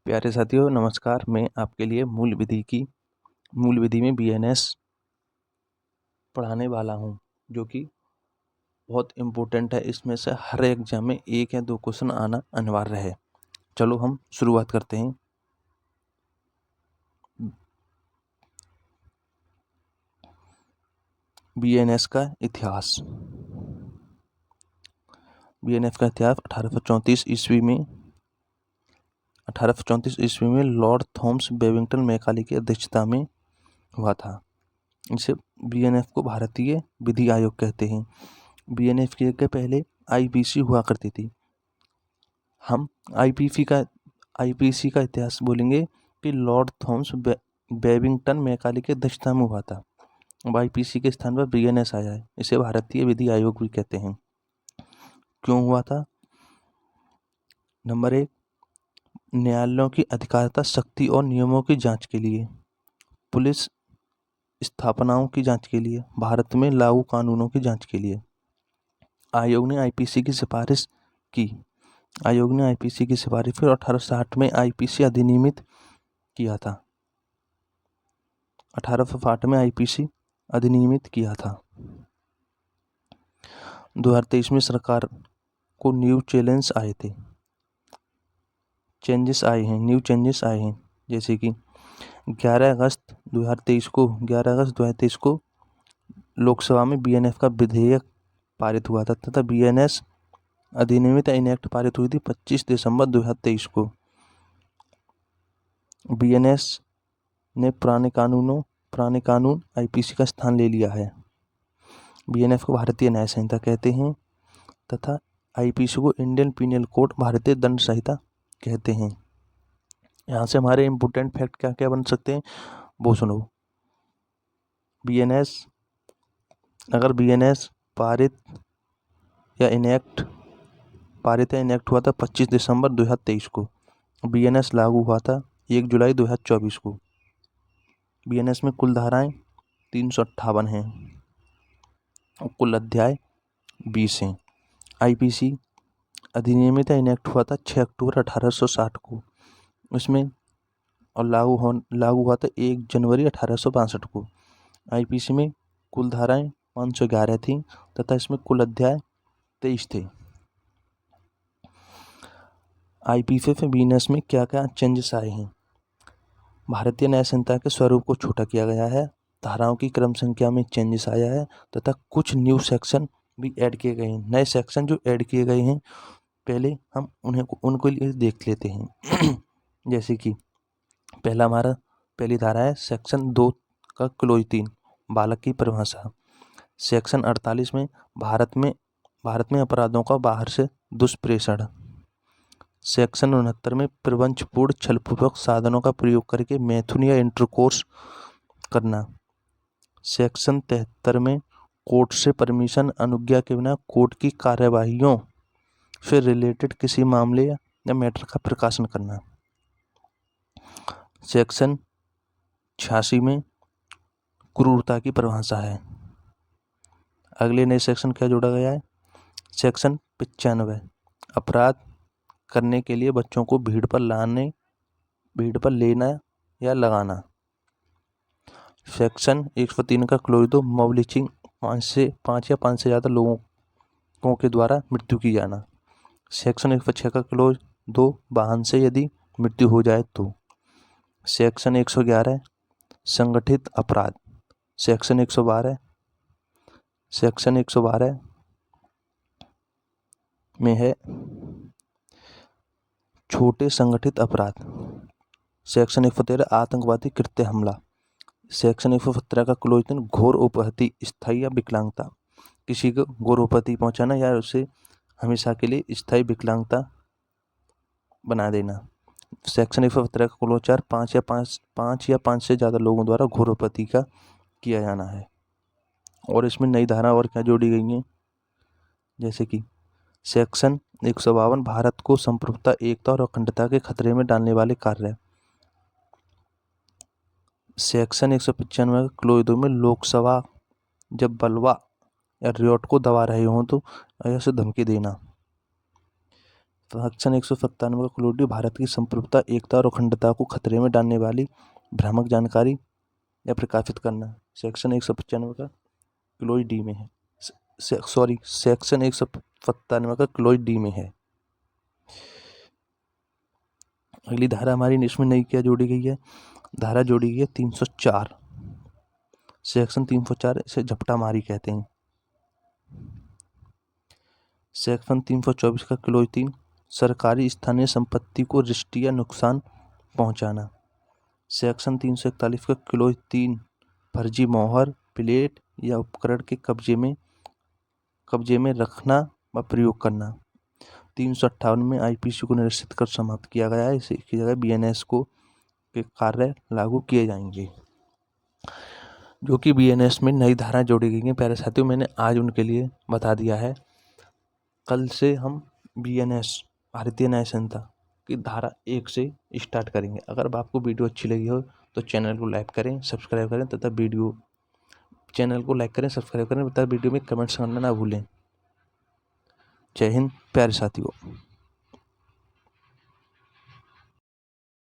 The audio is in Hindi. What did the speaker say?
प्यारे साथियों नमस्कार। मैं आपके लिए मूल विधि में बीएनएस पढ़ाने वाला हूं, जो कि बहुत इम्पोर्टेंट है। इसमें से हर एग्जाम में 1 या 2 क्वेश्चन आना अनिवार्य है। चलो हम शुरुआत करते हैं। बीएनएस का इतिहास। बीएनएस का इतिहास 1834 ईस्वी में लॉर्ड थॉमस बेबिंगटन मैकाले की अध्यक्षता में हुआ था। इसे बीएनएफ को भारतीय विधि आयोग कहते हैं। बीएनएफ के पहले आईपीसी हुआ करती थी। हम आईपीसी का इतिहास बोलेंगे कि लॉर्ड थॉमस बेबिंगटन मैकाले की अध्यक्षता में हुआ था। अब आईपीसी के स्थान पर बीएनएस आया है। इसे भारतीय विधि आयोग भी कहते हैं। क्यों हुआ था? नंबर 1, न्यायालयों की अधिकारिता, शक्ति और नियमों की जांच के लिए, पुलिस स्थापनाओं की जांच के लिए, भारत में लागू कानूनों की जांच के लिए। आयोग ने आईपीसी की सिफारिश की। फिर 1860 में आईपीसी अधिनियमित किया था। 1860 में आईपीसी अधिनियमित किया था। 2023 में सरकार को न्यू चेंजेस आए हैं, जैसे कि 11 अगस्त 2023 को लोकसभा में बीएनएफ का विधेयक पारित हुआ था तथा बीएनएस अधिनियमित इनएक्ट पारित हुई थी 25 दिसंबर 2023 को। बीएनएस ने पुराने कानून आईपीसी का स्थान ले लिया है। बीएनएफ को भारतीय न्याय संहिता कहते हैं तथा आईपीसी को इंडियन पीनल कोड, भारतीय दंड संहिता कहते हैं। यहाँ से हमारे इम्पोर्टेंट फैक्ट क्या क्या बन सकते हैं वो सुनो। अगर बीएनएस पारित या इनएक्ट हुआ था 25 दिसंबर 2023 को। बीएनएस लागू हुआ था 1 जुलाई 2024 को। बीएनएस में कुल धाराएं 358 हैं और कुल अध्याय 20 हैं। आईपीसी अधिनियमित इनएक्ट हुआ था 6 अक्टूबर 1860 को। इसमें और लागू हुआ था 1 जनवरी 1862 को। आईपीसी में कुल धाराएं 511 थी तथा इसमें कुल अध्याय 23 थे। आईपीसी से बीएनएस में क्या क्या चेंजेस आए हैं? भारतीय न्याय संहिता के स्वरूप को छोटा किया गया है, धाराओं की क्रम संख्या में चेंजेस आया है तथा कुछ न्यू सेक्शन भी ऐड किए गए हैं। नए सेक्शन जो ऐड किए गए हैं पहले हम उनको लिए देख लेते हैं। जैसे कि पहली धारा है सेक्शन 2 का क्लोज 3, बालक की परिभाषा। सेक्शन 48 में भारत में अपराधों का बाहर से दुष्प्रेषण। सेक्शन 69 में प्रवंचपूर्ण छलपूर्वक साधनों का प्रयोग करके मैथुन या इंटरकोर्स करना। सेक्शन 73 में कोर्ट से परमिशन, अनुज्ञा के बिना कोर्ट की कार्यवाहियों से रिलेटेड किसी मामले या मैटर का प्रकाशन करना। सेक्शन 86 में क्रूरता की परिभाषा है। अगले नए सेक्शन क्या जोड़ा गया है? सेक्शन 95 अपराध करने के लिए बच्चों को भीड़ पर लेना या लगाना। सेक्शन 103 का क्लोज 2 मॉब लिंचिंग, 5 या 5 से ज़्यादा लोगों के द्वारा मृत्यु की जाना। सेक्शन 106 का क्लोज 2 वाहन से यदि मृत्यु हो जाए तो। सेक्शन 111 संगठित अपराध। सेक्शन 112 में है छोटे संगठित अपराध। सेक्शन 113 आतंकवादी कृत्य हमला। सेक्शन 117 का क्लोज 3 घोर उपहति, स्थायी या विकलांगता, किसी को घोर उपहति पहुंचाना या उसे हमेशा के लिए स्थायी विकलांगता बना देना। सेक्शन 117 का क्लोज 4 5 या 5 से ज़्यादा लोगों द्वारा घोर उपहति का किया जाना है। और इसमें नई धारा और क्या जोड़ी गई हैं? जैसे कि सेक्शन 152 भारत को संप्रभुता, एकता और अखंडता के खतरे में डालने वाले कार्य। सेक्शन 195 क्लोज 2 में लोकसभा जब बलवा या रियोट को दबा रहे हों तो ऐसे धमकी देना। सेक्शन 197 का क्लोज डी भारत की संप्रभुता, एकता और अखंडता को खतरे में डालने वाली भ्रामक जानकारी या प्रकाशित करना। सेक्शन 195 का क्लोज डी में है, सेक्शन 197 का क्लोज डी में है। अगली धारा हमारी इसमें नई क्या जोड़ी गई है, धारा जोड़ी गई है 304। सेक्शन 304 इसे झपटा मारी कहते हैं। सेक्शन 324 का क्लोज 3, सरकारी स्थानीय संपत्ति को रिष्ट या नुकसान पहुंचाना। सेक्शन 341 का क्लोज 3, फर्जी मोहर, प्लेट या उपकरण के कब्जे में रखना व प्रयोग करना। 358 में आईपीसी को निरस्त कर समाप्त किया गया है। इसकी जगह बीएनएस को के कार्य लागू किए जाएंगे, जो कि बीएनएस में नई धारा जोड़ी गई हैं। प्यारे साथियों, मैंने आज उनके लिए बता दिया है। कल से हम बीएनएस भारतीय न्याय संहिता की धारा 1 से स्टार्ट करेंगे। अगर आपको वीडियो अच्छी लगी हो तो चैनल को लाइक करें, सब्सक्राइब करें तथा चैनल को लाइक करें, सब्सक्राइब करें तथा वीडियो में कमेंट्स करना ना भूलें। जय हिंद प्यारे साथियों।